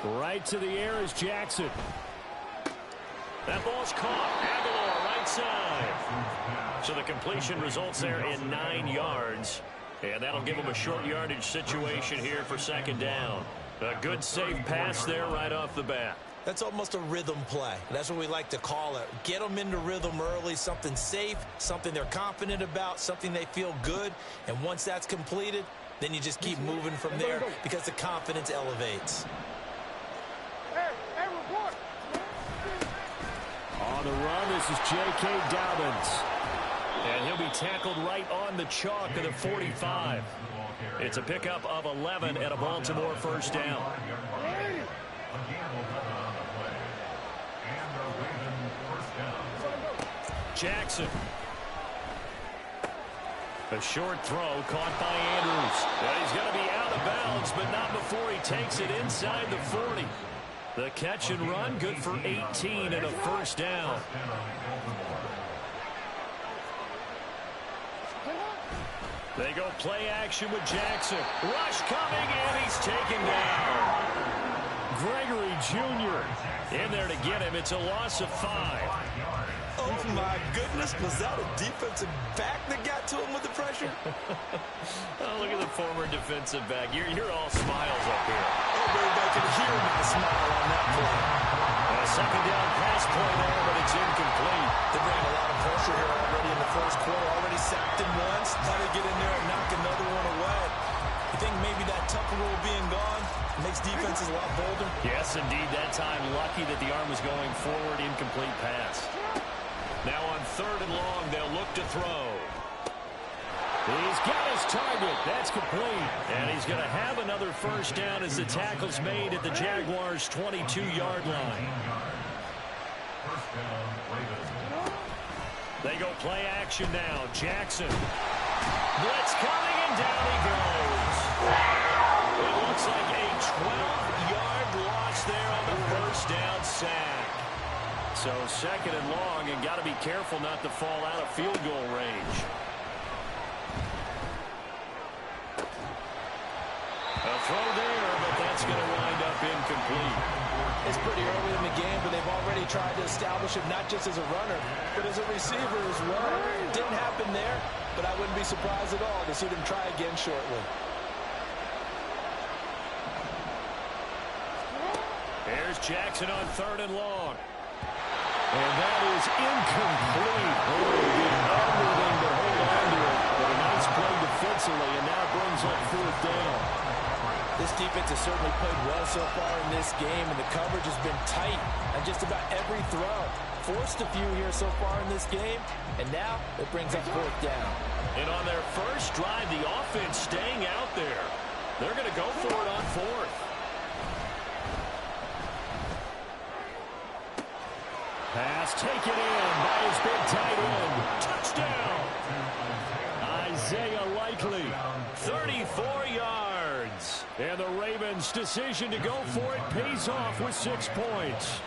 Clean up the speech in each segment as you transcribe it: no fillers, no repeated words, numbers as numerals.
Right to the air is Jackson. That ball's caught. Aguilar, right side. So the completion results there in 9 yards. And that'll give them a short yardage situation here for second down. A good safe pass there right off the bat. That's almost a rhythm play. That's what we like to call it. Get them into rhythm early, something safe, something they're confident about, something they feel good. And once that's completed, then you just keep moving from there because the confidence elevates. On the run, this is J.K. Dobbins. And he'll be tackled right on the chalk of the 45. It's a pickup of 11 and a Baltimore first down. Jackson. A short throw caught by Andrews. Well, he's going to be out of bounds, but not before he takes it inside the 40. The catch and run, good for 18 and a first down. They go play action with Jackson. Rush coming, and he's taken down. Gregory Jr. in there to get him. It's a loss of 5. Oh, my goodness. Was that a defensive back that got to him with the pressure? Oh, look at the former defensive back. You're all smiles up here. Everybody can hear my smile on that play. A second down pass play there, but it's incomplete. They're bringing a lot of pressure here already in the first quarter. Already sacked him once. How to get in there and knock another one away. You think maybe that Tucker rule being gone makes defenses a lot bolder? Yes, indeed. That time, lucky that the arm was going forward. Incomplete pass. Now on 3rd and long, they'll look to throw. He's got his target. That's complete. And he's going to have another first down as the tackle's made at the Jaguars' 22-yard line. They go play action now. Jackson. Blitz coming, and down he goes. It looks like a 12-yard loss there on the first down sack. So 2nd and long, and got to be careful not to fall out of field goal range. A throw there, but that's going to wind up incomplete. It's pretty early in the game, but they've already tried to establish him not just as a runner, but as a receiver as well. Didn't happen there, but I wouldn't be surprised at all to see them try again shortly. There's Jackson on 3rd and long. And that is incomplete. Oh, he did everything but hold on to it. But a nice play defensively, and now brings up 4th down. This defense has certainly played well so far in this game, and the coverage has been tight on just about every throw. Forced a few here so far in this game, and now it brings up 4th down. And on their first drive, the offense staying out there. They're going to go for it on 4th. Pass taken in by his big tight end. Touchdown! Isaiah Likely, 34 yards. And the Ravens' decision to go for it pays off with 6 points.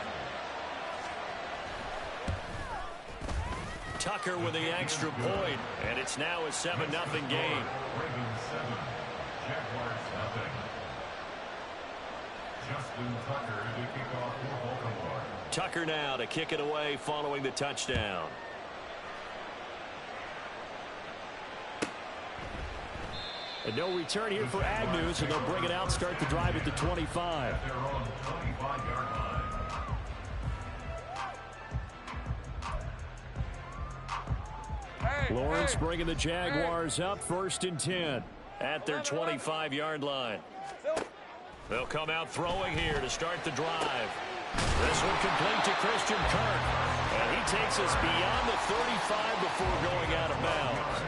Tucker with the extra point, and it's now a 7-0 game. Ravens 7, Jaguars 0. Justin Tucker to kick off for Baltimore. Tucker now to kick it away following the touchdown. And no return here for Agnew, so they'll bring it out, start the drive at the 25. At their own 25-yard line. Lawrence bringing the Jaguars up, 1st and 10 at their 25-yard line. They'll come out throwing here to start the drive. This one complete to Christian Kirk. And he takes us beyond the 35 before going out of bounds.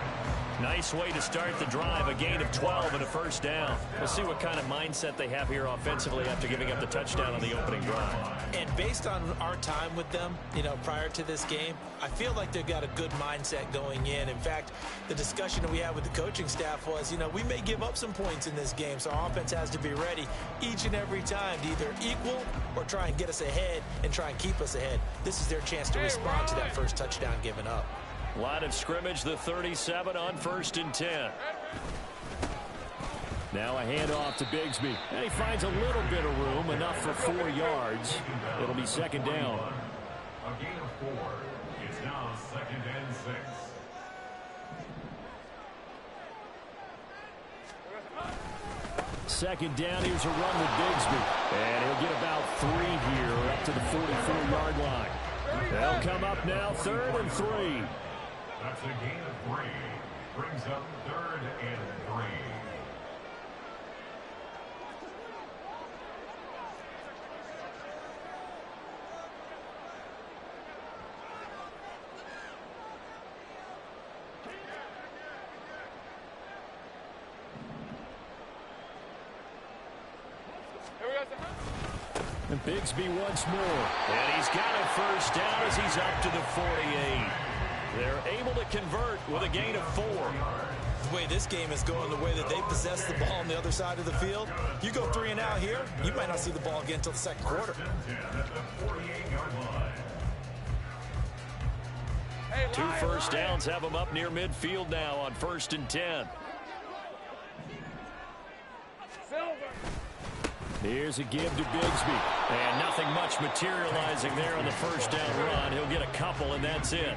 Nice way to start the drive, a gain of 12 and a first down. We'll see what kind of mindset they have here offensively after giving up the touchdown on the opening drive. And based on our time with them, prior to this game, I feel like they've got a good mindset going in. In fact, the discussion that we had with the coaching staff was, we may give up some points in this game, so our offense has to be ready each and every time to either equal or try and get us ahead and try and keep us ahead. This is their chance to respond to that first touchdown given up. Line of scrimmage, the 37 on 1st and 10. Now a handoff to Bigsby. And he finds a little bit of room, enough for 4 yards. It'll be 2nd down. A gain of 4. It's now 2nd and 6. Second down, here's a run with Bigsby. And he'll get about 3 here, up to the 44-yard line. They'll come up now, 3rd and 3. That's a gain of 3. Brings up 3rd and 3. And Bigsby once more. And he's got a 1st down as he's up to the 48. They're able to convert with a gain of 4. The way this game is going, the way that they possess the ball on the other side of the field, you go 3 and out here, you might not see the ball again until the 2nd quarter. 2 1st downs have them up near midfield now on 1st and 10. Here's a give to Bigsby. And nothing much materializing there on the 1st down run. He'll get a couple, and that's it.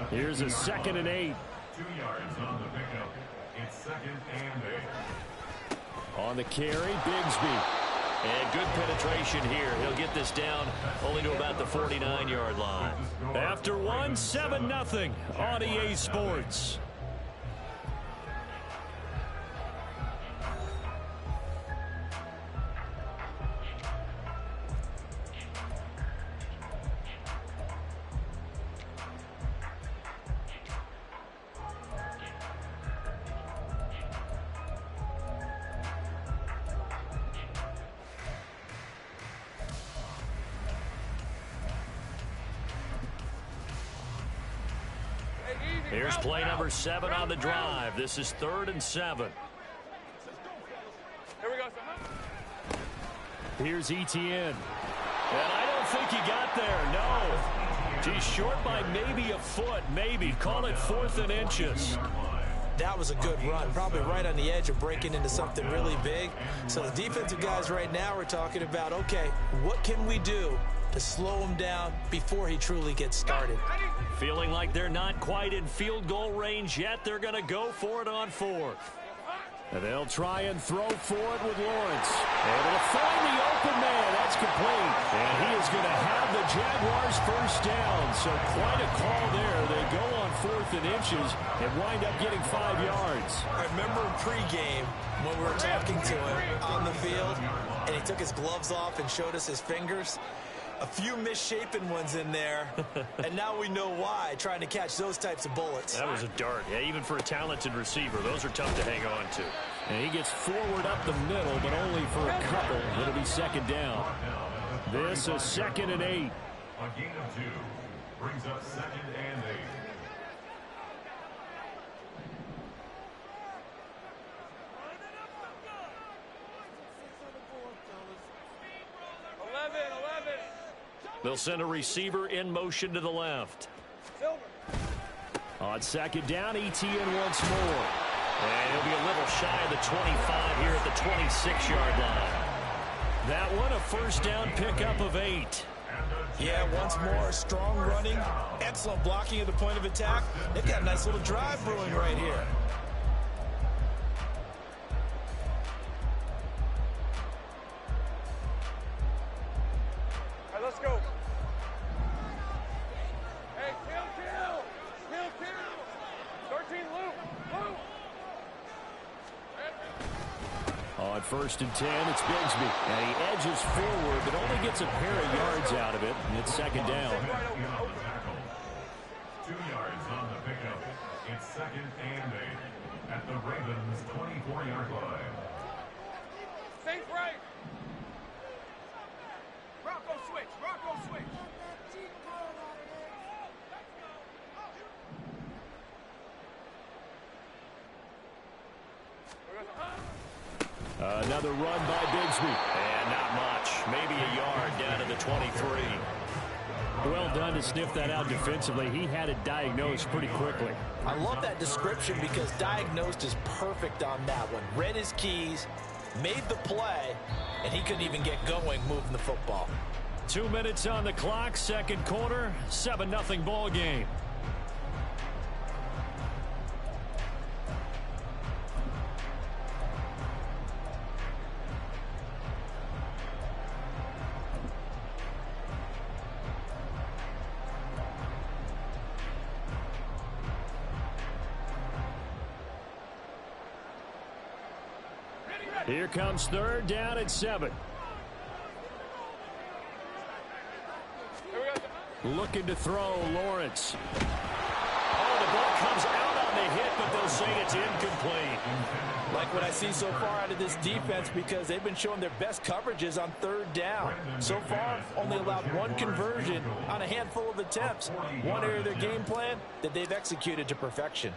Here's a 2nd and 8. 2 yards on the pickup. It's 2nd and 8. On the carry, Bigsby. And good penetration here. He'll get this down only to about the 49-yard line. After one, 7-0 on EA Sports. Here's play number 7 on the drive. This is 3rd and 7. Here we go. Here's Etienne. And I don't think he got there, no. He's short by maybe a foot, maybe. Call it 4th and inches. That was a good run, probably right on the edge of breaking into something really big. So the defensive guys right now are talking about, okay, what can we do to slow him down before he truly gets started? Feeling like they're not quite in field goal range yet. They're going to go for it on 4th. And they'll try and throw for it with Lawrence. Able to find the open man. That's complete. And he is going to have the Jaguars 1st down. So quite a call there. They go on 4th and inches and wind up getting 5 yards. I remember in pregame when we were talking to him on the field, and he took his gloves off and showed us his fingers. A few misshapen ones in there, and now we know why, trying to catch those types of bullets. That was a dart. Yeah, even for a talented receiver, those are tough to hang on to. And he gets forward up the middle, but only for a couple. It'll be 2nd down. This is 2nd and 8. A gain of 2 brings up 2nd and 8. They'll send a receiver in motion to the left. On 2nd down, Etienne once more. And he'll be a little shy of the 25 here at the 26-yard line. That one, a 1st down pickup of 8. Yeah, once more, strong running, excellent blocking at the point of attack. They've got a nice little drive brewing right here. All right, let's go. Hey, kill. 13, Luke. On 1st and 10, it's Bigsby. And he edges forward, but only gets a pair of yards out of it. And it's 2nd down. 2 yards on the pickup. It's 2nd and 8 at the Ravens' 24-yard line. Safe right. Rocco switch. Another run by Bigsby. And not much. Maybe a yard down to the 23. Well done to sniff that out defensively. He had it diagnosed pretty quickly. I love that description because diagnosed is perfect on that one. Read his keys, made the play, and he couldn't even get going moving the football. 2 minutes on the clock, second quarter, 7-0 ball game. Here comes third down at 7. Looking to throw, Lawrence. Oh, the ball comes out on the hit, but they'll say it's incomplete. Like what I see so far out of this defense because they've been showing their best coverages on third down. So far, only allowed one conversion on a handful of attempts. One area of their game plan that they've executed to perfection.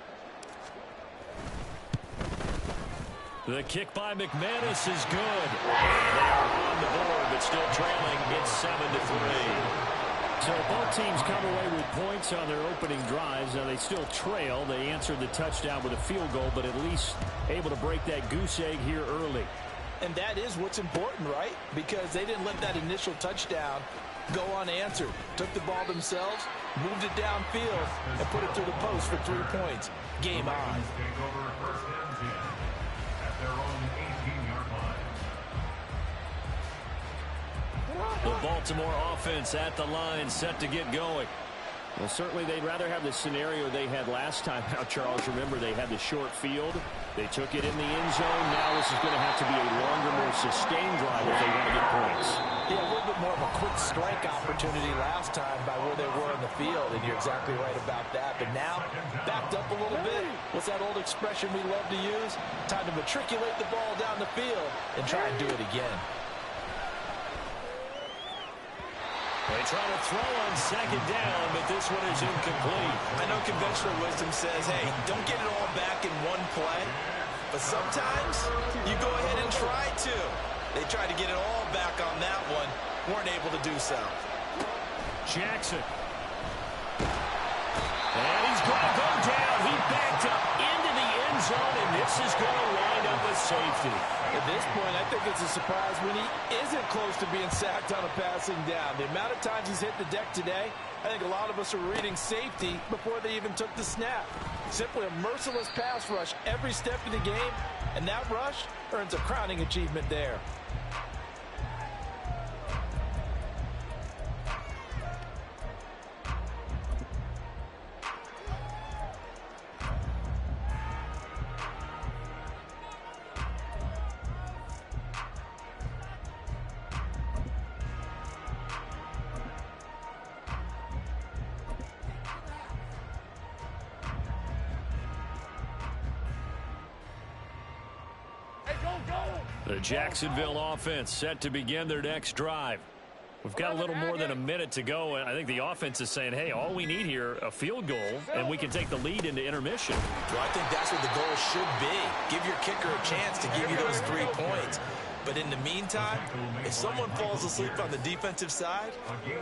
The kick by McManus is good. And they are on the board, but still trailing. It's 7-3. So both teams come away with points on their opening drives. Now they still trail. They answered the touchdown with a field goal, but at least able to break that goose egg here early. And that is what's important, right? Because they didn't let that initial touchdown go unanswered. Took the ball themselves, moved it downfield, and put it through the post for 3 points. Game on. Take over first and 10 at their own 18-yard line. The Baltimore offense at the line, set to get going. Well, certainly they'd rather have the scenario they had last time. Now, Charles, remember they had the short field. They took it in the end zone. Now this is going to have to be a longer, more sustained drive if they want to get points. Yeah, a little bit more of a quick strike opportunity last time by where they were in the field, and you're exactly right about that. But now, backed up a little bit. What's that old expression we love to use? Time to matriculate the ball down the field and try and do it again. They try to throw on second down, but this one is incomplete. I know conventional wisdom says, hey, don't get it all back in one play. But sometimes you go ahead and try to. They tried to get it all back on that one. Weren't able to do so. Jackson. And he's going to go down. He backed up into the end zone, and this is going to wind up a safety. At this point, I think it's a surprise when he isn't close to being sacked on a passing down. The amount of times he's hit the deck today, I think a lot of us are reading safety before they even took the snap. Simply a merciless pass rush every step of the game, and that rush earns a crowning achievement there. The Jacksonville offense set to begin their next drive. We've got a little more than a minute to go, and I think the offense is saying, hey, all we need here, a field goal, and we can take the lead into intermission. Well, I think that's what the goal should be. Give your kicker a chance to give you those 3 points. But in the meantime, if someone falls asleep on the defensive side,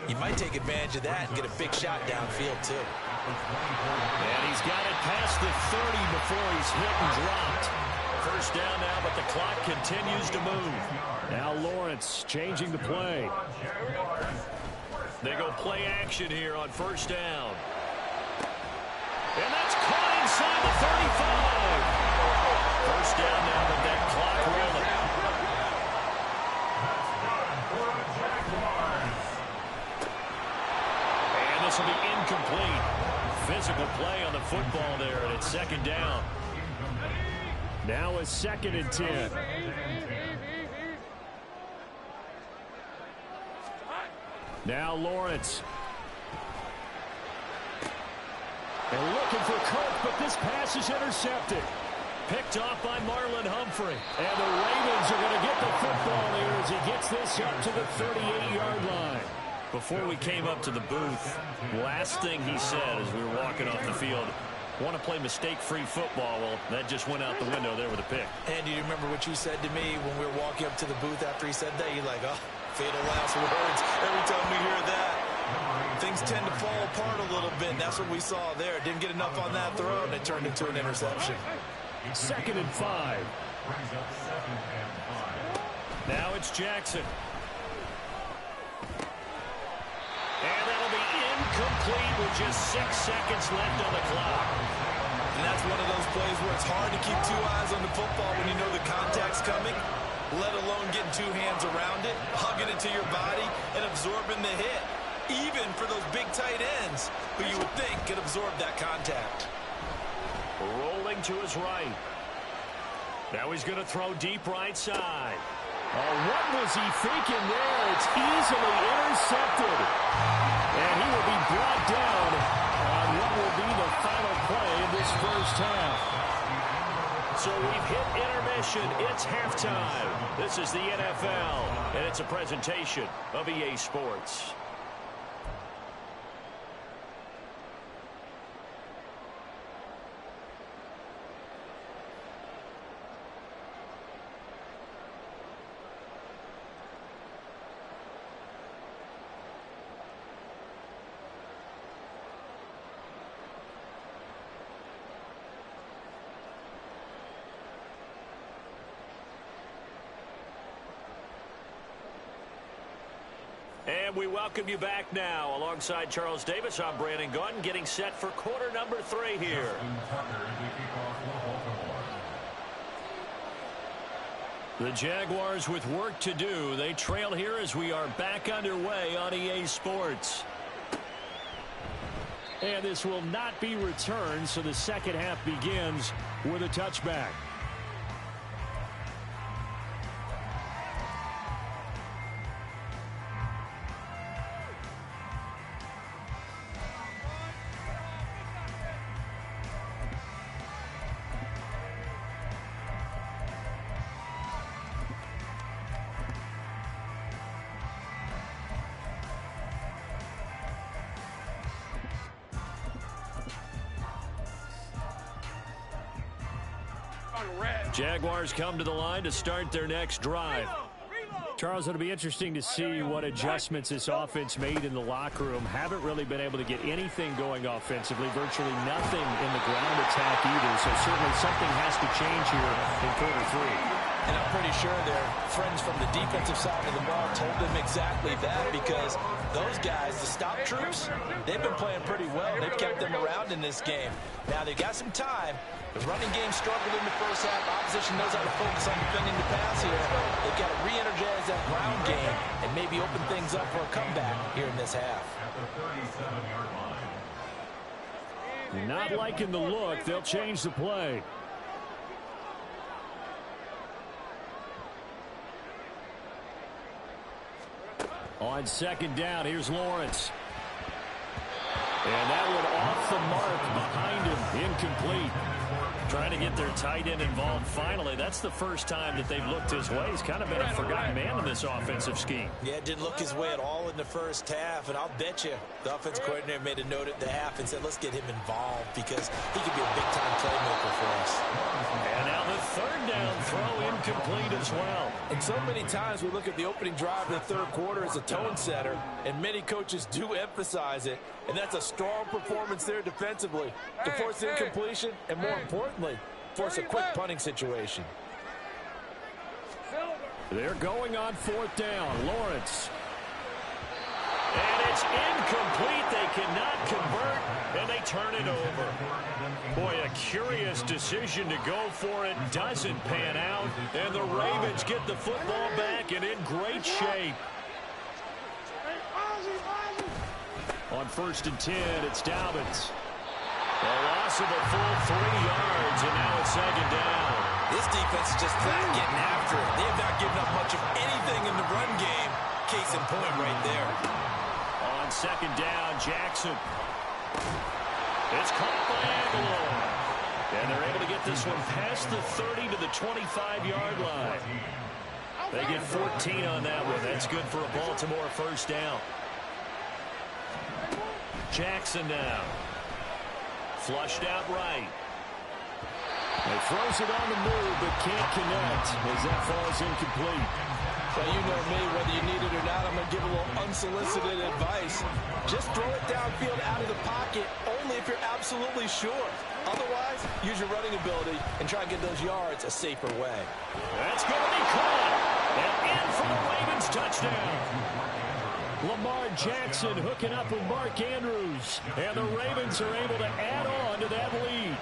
you might take advantage of that and get a big shot downfield, too. And he's got it past the 30 before he's hit and dropped. First down now, but the clock continues to move. Now Lawrence changing the play. They go play action here on first down. And that's caught inside the 35. First down now, but that clock rolling. And this will be incomplete. Physical play on the football there, and it's second down. Now a 2nd and 10. Now Lawrence. And looking for Cook, but this pass is intercepted. Picked off by Marlon Humphrey. And the Ravens are going to get the football here as he gets this up to the 38-yard line. Before we came up to the booth, last thing he said as we were walking off the field, want to play mistake-free football. Well, that just went out the window there with a pick. And do you remember what you said to me when we were walking up to the booth after he said that? You're like, oh, fatal last words every time we hear that. things tend to fall apart a little bit, and that's what we saw there. Didn't get enough on that throw, and it turned into an interception. 2nd and 5. Brings up 2nd and 5. Now it's Jackson. And that'll be incomplete with just 6 seconds left on the clock. And that's one of those plays where it's hard to keep 2 eyes on the football when you know the contact's coming, let alone getting 2 hands around it, hugging it to your body, and absorbing the hit. Even for those big tight ends who you would think could absorb that contact. Rolling to his right. Now he's going to throw deep right side. Oh, what was he thinking there? It's easily intercepted. And he will be brought down on what will be the final play of this first half. So we've hit intermission. It's halftime. This is the NFL, and it's a presentation of EA Sports. And we welcome you back now. Alongside Charles Davis, I'm Brandon Gaudin, getting set for quarter number 3 here. The Jaguars with work to do. They trail here as we are back underway on EA Sports. And this will not be returned, so the second half begins with a touchback. Jaguars come to the line to start their next drive. Charles, it'll be interesting to see what adjustments this offense made in the locker room. Haven't really been able to get anything going offensively, virtually nothing in the ground attack either. So certainly something has to change here in quarter 3. And I'm pretty sure their friends from the defensive side of the ball told them exactly that, because those guys, the stop troops, they've been playing pretty well. They've kept them around in this game. Now they've got some time. The running game struggled in the first half. Opposition knows how to focus on defending the pass here. They've got to re-energize that ground game and maybe open things up for a comeback here in this half. At the 37-yard line. Not liking the look. They'll change the play. On second down, here's Lawrence. And that one off the mark behind him, incomplete. Trying to get their tight end involved finally. That's the first time that they've looked his way. He's kind of been a forgotten man in this offensive scheme. Yeah, it didn't look his way at all in the first half, and I'll bet you the offense coordinator made a note at the half and said, let's get him involved because he could be a big-time playmaker for us. And now the third down throw incomplete as well. And so many times we look at the opening drive of the third quarter as a tone setter, and many coaches do emphasize it, and that's a strong performance there defensively to force incompletion and, more importantly, force a quick punting situation. They're going on fourth down. Lawrence. And it's incomplete. They cannot convert, and they turn it over. Boy, a curious decision to go for it. Doesn't pan out, and the Ravens get the football back and in great shape. On 1st and 10, it's Dobbins. A loss of a full 3 yards, and now it's second down. This defense is just flat getting after it. They have not given up much of anything in the run game. Case in point right there. On second down, Jackson. It's caught by Aguilar. And they're able to get this one past the 30 to the 25-yard line. They get 14 on that one. That's good for a Baltimore first down. Jackson now. Flushed out right. He throws it on the move, but can't connect as that falls incomplete. Well, you know me, whether you need it or not, I'm going to give a little unsolicited advice. Just throw it downfield out of the pocket, only if you're absolutely sure. Otherwise, use your running ability and try and get those yards a safer way. That's going to be caught. And in for the Ravens touchdown. Lamar Jackson hooking up with Mark Andrews. And the Ravens are able to add on to that lead.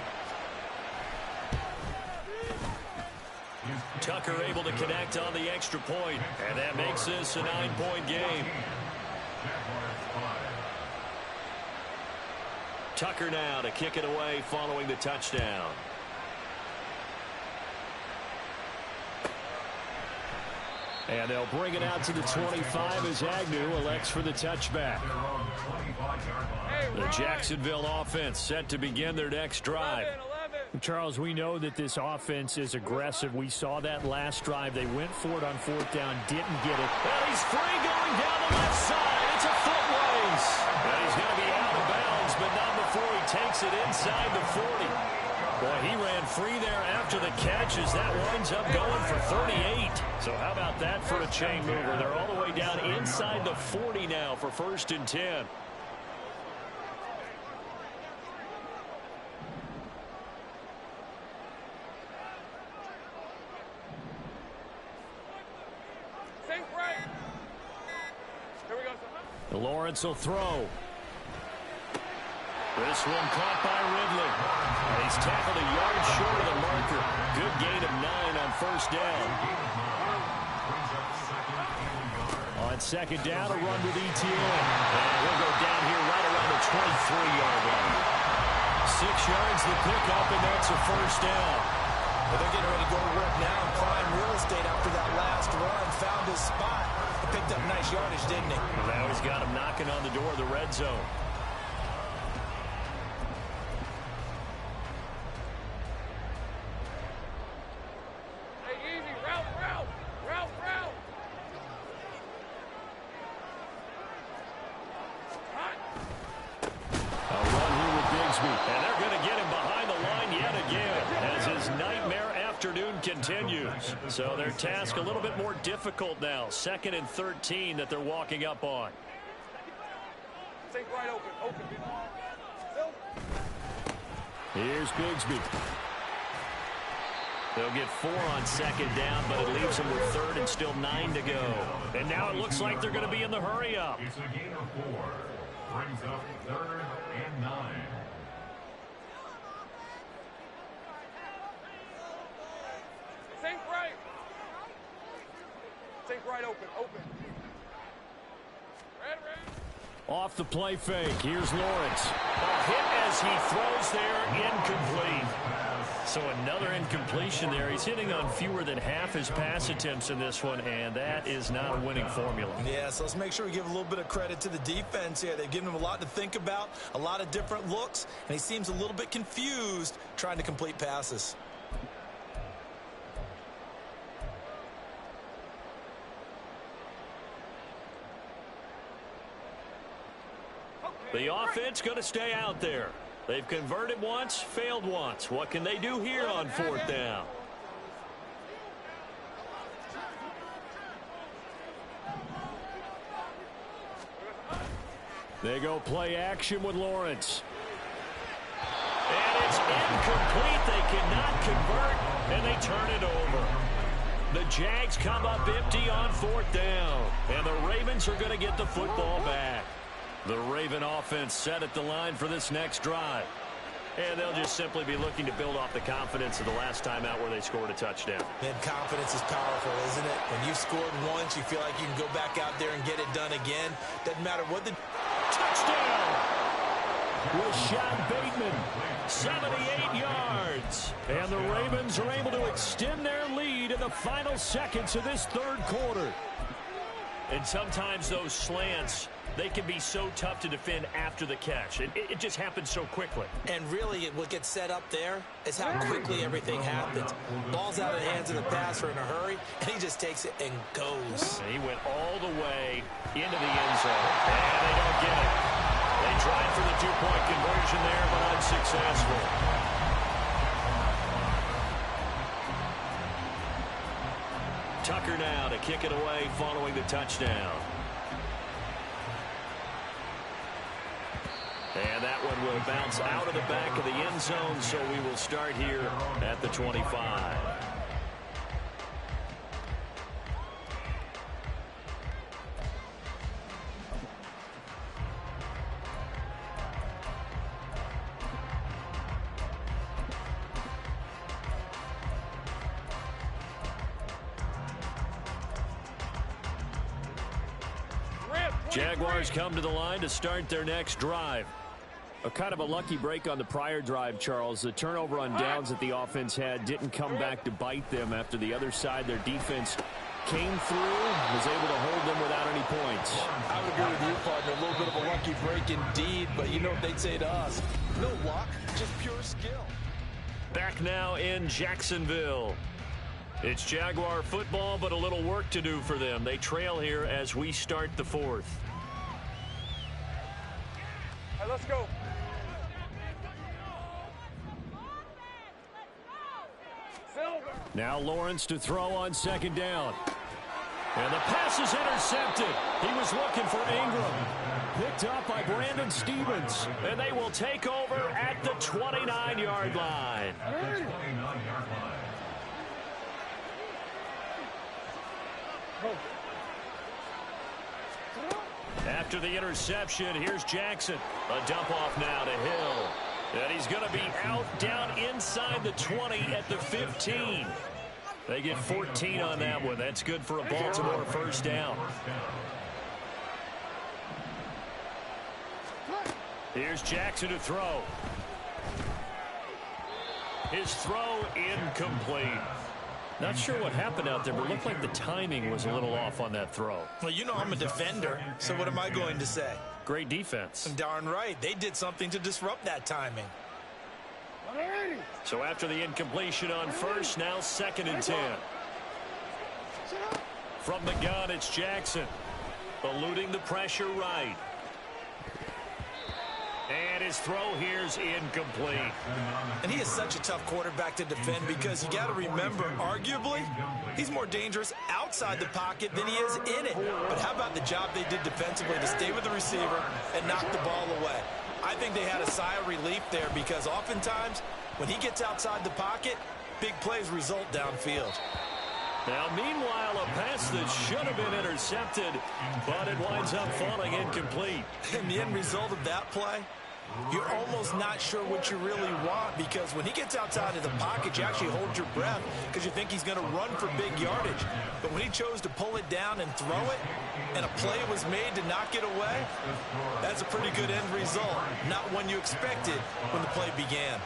Tucker able to connect on the extra point, and that makes this a 9-point game. Tucker now to kick it away following the touchdown. And they'll bring it out to the 25 as Agnew elects for the touchback. The Jacksonville offense set to begin their next drive. Charles, we know that this offense is aggressive. We saw that last drive. They went for it on fourth down, didn't get it. And he's free going down the left side. It's a foot race. And he's going to be out of bounds, but not before he takes it inside the 40. Boy, he ran free there after the catch as that winds up going for 38. So how about that for a chain mover? They're all the way down inside the 40 now for 1st and 10. Lawrence will throw. This one caught by Ridley. And he's tackled a yard short of the marker. Good gain of 9 on 1st down. On 2nd down, a run with ETN. And we'll go down here right around the 23-yard line. 6 yards the pickup, and that's a 1st down. Well, they're getting ready to go to work now in prime real estate after that last run. Found his spot. He picked up nice yardage, didn't he? Well, now he's got him knocking on the door of the red zone. Hey, easy. Route. A run here with Bigsby. And they're going to get him behind the line yet again as his nightmare afternoon continues. So their task a little bit more difficult now. 2nd and 13 that they're walking up on. Take right open. Here's Bigsby. They'll get 4 on 2nd down, but it leaves them with 3rd and still 9 to go. And now it looks like they're going to be in the hurry up. It's a gain of 4. Brings up 3rd and 9. Think right open. Red. Off the play fake. Here's Lawrence. A hit as he throws there, incomplete. So another incompletion there. He's hitting on fewer than half his pass attempts in this one, and that is not a winning formula. Yeah, so let's make sure we give a little bit of credit to the defense here. They've given him a lot to think about, a lot of different looks, and he seems a little bit confused trying to complete passes. The offense going to stay out there. They've converted once, failed once. What can they do here on 4th down? They go play action with Lawrence. And it's incomplete. They cannot convert, and they turn it over. The Jags come up empty on 4th down, and the Ravens are going to get the football back. The Raven offense set at the line for this next drive. And they'll just simply be looking to build off the confidence of the last time out where they scored a touchdown. And confidence is powerful, isn't it? When you've scored once, you feel like you can go back out there and get it done again. Doesn't matter what the... Touchdown! Rashad Bateman. 78 yards. And the Ravens are able to extend their lead in the final seconds of this 3rd quarter. And sometimes those slants, they can be so tough to defend after the catch. It just happens so quickly. And really, what gets set up there is how quickly everything happens. Ball's out of the hands of the passer in a hurry, and he just takes it and goes. And he went all the way into the end zone. And they don't get it. They tried for the 2-point conversion there, but unsuccessful. Tucker now to kick it away following the touchdown. And that one will bounce out of the back of the end zone, so we will start here at the 25. Jaguars come to the line to start their next drive. A kind of a lucky break on the prior drive, Charles. The turnover on downs that the offense had didn't come back to bite them after the other side. Their defense came through, was able to hold them without any points. I would agree with you, partner. A little bit of a lucky break indeed, but you know what they'd say to us. No luck, just pure skill. Back now in Jacksonville. It's Jaguar football, but a little work to do for them. They trail here as we start the fourth. All right, let's go. Now Lawrence to throw on second down. And the pass is intercepted. He was looking for Ingram. Picked up by Brandon Stevens. And they will take over at the 29-yard line. After the interception, here's Jackson. A dump off now to Hill. And he's going to be out down inside the 20 at the 15. They get 14 on that one. That's good for a Baltimore first down. Here's Jackson to throw. His throw incomplete. Not sure what happened out there, but it looked like the timing was a little off on that throw. Well, you know I'm a defender, so what am I going to say? Great defense. Darn right. They did something to disrupt that timing. So after the incompletion on first, now 2nd and 10. From the gun, it's Jackson. Eluding the pressure right. And his throw here's incomplete. And he is such a tough quarterback to defend because you got to remember, arguably, he's more dangerous outside the pocket than he is in it. But how about the job they did defensively to stay with the receiver and knock the ball away? I think they had a sigh of relief there because oftentimes when he gets outside the pocket, big plays result downfield. Now, meanwhile, a pass that should have been intercepted, but it winds up falling incomplete. And the end result of that play, you're almost not sure what you really want because when he gets outside of the pocket, you actually hold your breath because you think he's going to run for big yardage. But when he chose to pull it down and throw it, and a play was made to knock it away, that's a pretty good end result. Not one you expected when the play began.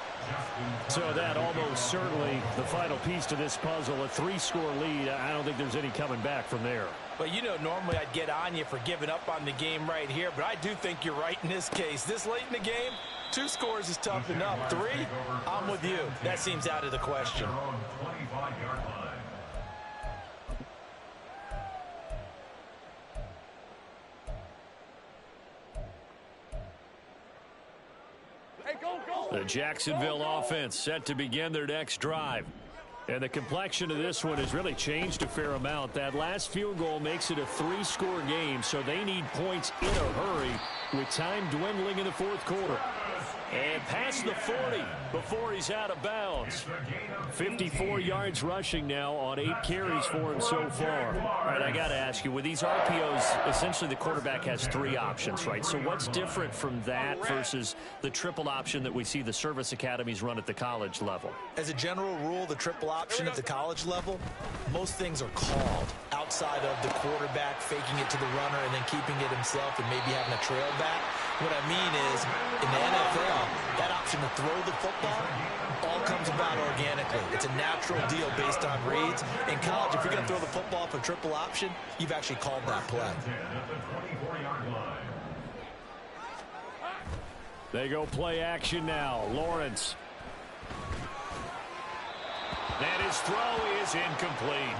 So that almost certainly the final piece to this puzzle, a 3-score lead. I don't think there's any coming back from there. But you know, normally I'd get on you for giving up on the game right here, but I do think you're right in this case. This late in the game, 2 scores is tough enough. 3, I'm with you. That seems out of the question. The Jacksonville offense set to begin their next drive. And the complexion of this one has really changed a fair amount. That last field goal makes it a 3-score game, so they need points in a hurry with time dwindling in the 4th quarter. And past the 40 before he's out of bounds. 54 yards rushing now on 8 carries for him so far. All right, I got to ask you, with these RPOs, essentially the quarterback has 3 options, right? So what's different from that versus the triple option that we see the service academies run at the college level? As a general rule, the triple option at the college level, most things are called outside of the quarterback faking it to the runner and then keeping it himself and maybe having a trail back. What I mean is, in the NFL, that option to throw the football all comes about organically. It's a natural deal based on reads. In college, if you're going to throw the football for triple option, you've actually called that play. They go play action now. Lawrence. And his throw is incomplete.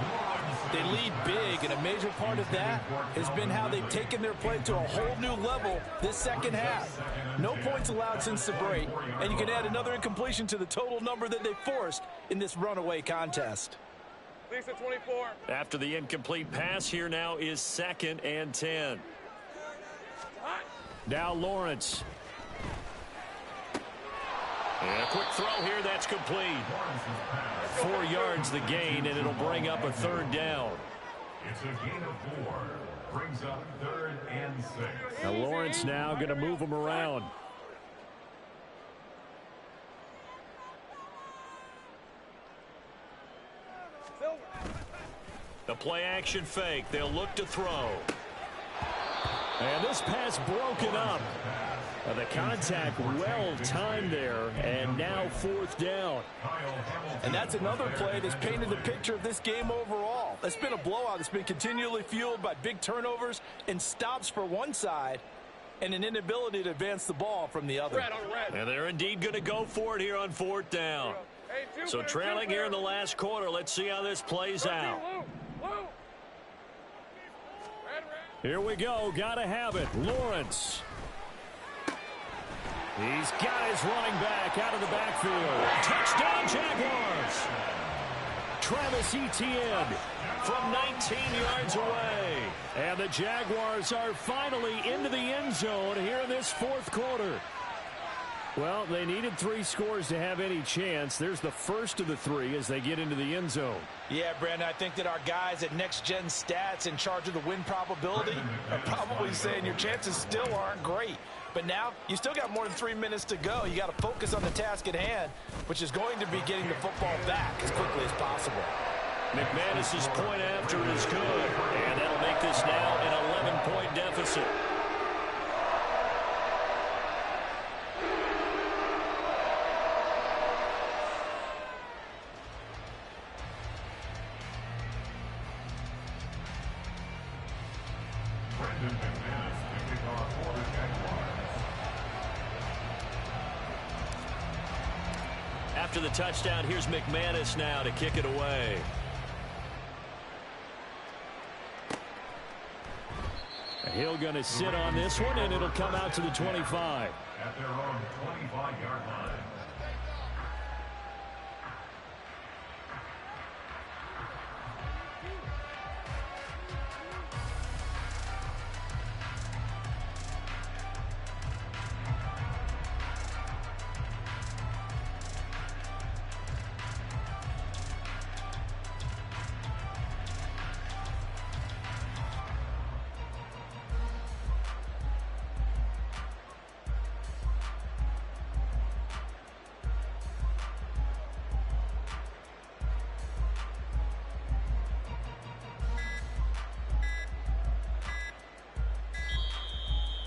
They lead big, and a major part of that has been how they've taken their play to a whole new level this second half. No points allowed since the break, and you can add another incompletion to the total number that they forced in this runaway contest. Decent 24. After the incomplete pass, here now is 2nd and 10. Now Lawrence. And a quick throw here, that's complete. 4 yards the gain, and it'll bring up a 3rd down. It's a gain of 4. Brings up 3rd and 6. Now Lawrence now going to move him around. The play action fake. They'll look to throw. And this pass broken up. The contact well timed there, and now 4th down. And that's another play that's painted the picture of this game overall. It's been a blowout. It's been continually fueled by big turnovers and stops for one side and an inability to advance the ball from the other. And they're indeed going to go for it here on 4th down. So trailing here in the last quarter. Let's see how this plays out. Here we go. Got to have it. Lawrence. He's got his running back out of the backfield. Touchdown, Jaguars. Travis Etienne from 19 yards away. And the Jaguars are finally into the end zone here in this 4th quarter. Well, they needed 3 scores to have any chance. There's the first of the 3 as they get into the end zone. Yeah, Brandon, I think that our guys at Next Gen Stats in charge of the win probability are probably saying your chances still aren't great. But now you still got more than 3 minutes to go. You got to focus on the task at hand, which is going to be getting the football back as quickly as possible. McManus's point after is good, and that'll make this now an 11-point deficit. After the touchdown, here's McManus now to kick it away. Hill going to sit on this one, and it'll come out to the 25. At their own 25-yard line.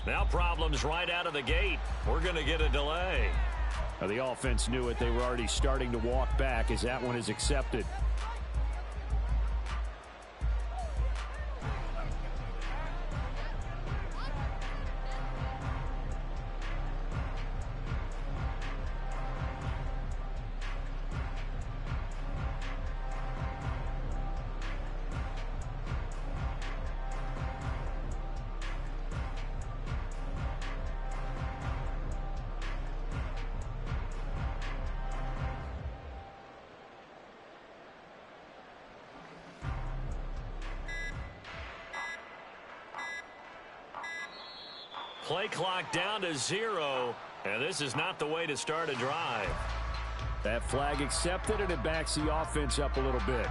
Now problems right out of the gate. We're going to get a delay. Now the offense knew it. They were already starting to walk back as that one is accepted. Play clock down to 0, and this is not the way to start a drive. That flag accepted, and it backs the offense up a little bit.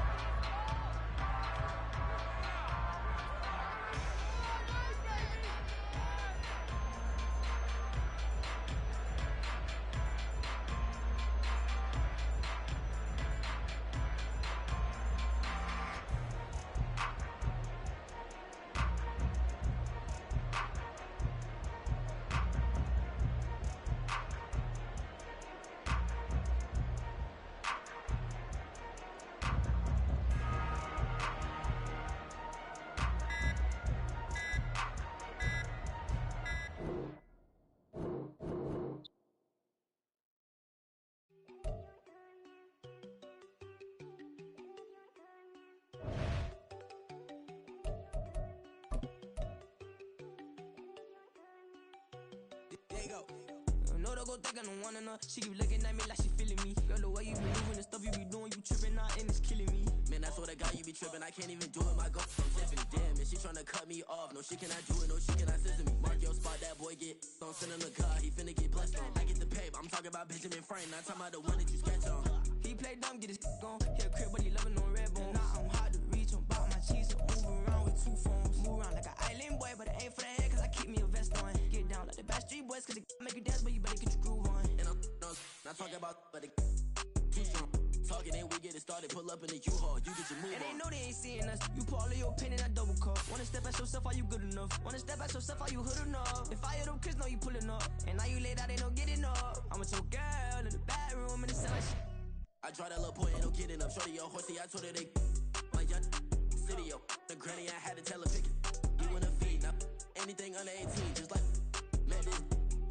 No, don't go think I don't wanna know. She keep looking at me like she feeling me. Girl, the way you be moving and stuff you be doing, you tripping out and it's killing me. Man, I swear to God, be tripping, I can't even do it, my goal from Tiffany. Damn, and she tryna cut me off. No, she cannot do it, no, she cannot scissor me. Mark your spot, that boy get don't send him to God, he finna get blessed on. I get the paper, I'm talking about Benjamin Franklin, not talking about the one that you sketch on. He play dumb, get his on. He a crib, but he loving on red bone. Now I'm hard to reach, I'm bout my cheese, so move around with 2 phones. Move around like an island boy, but it ain't for the head, cause I keep me a vest on. Get down like the Backstreet Boys, cause it make you dance, but you better get your groove on. And I'm not talking about, but it too strong. Talking and we get it started, pull up in the U-Haul, you get your move on. And they know they ain't seeing us, you pull all of your pen in that double cup. Wanna step at yourself, are you good enough? Wanna step at yourself, are you hood enough? If I hear them kids know you pulling up, and now you laid out, they don't get enough. I'm with your girl in the bedroom, in the sun. I draw that little boy, ain't no getting up. Shorty your horsey, I told her they my young city, yo. The granny, I had to tell her pick it. You in a feed, now anything under 18, just like met this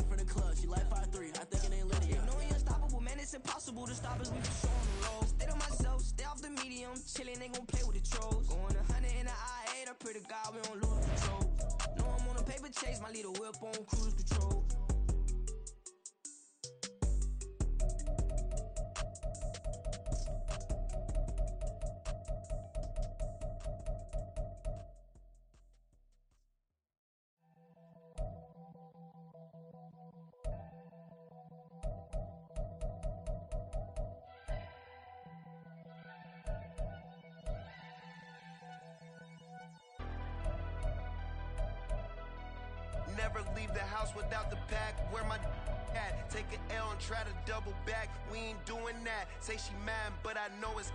from the club. She like 5'3", I think it ain't Lydia. You know he unstoppable, man, it's impossible to stop us. We for sure on the road. Stay to myself, stay off the medium, chillin', ain't gon' play with the trolls. Going 100 in the I-8, I pray to God we don't lose control. Know I'm on a paper chase, my little whip on cruise control. Never leave the house without the pack. Where my at? Take an L and try to double back. We ain't doing that. Say she mad, but I know it's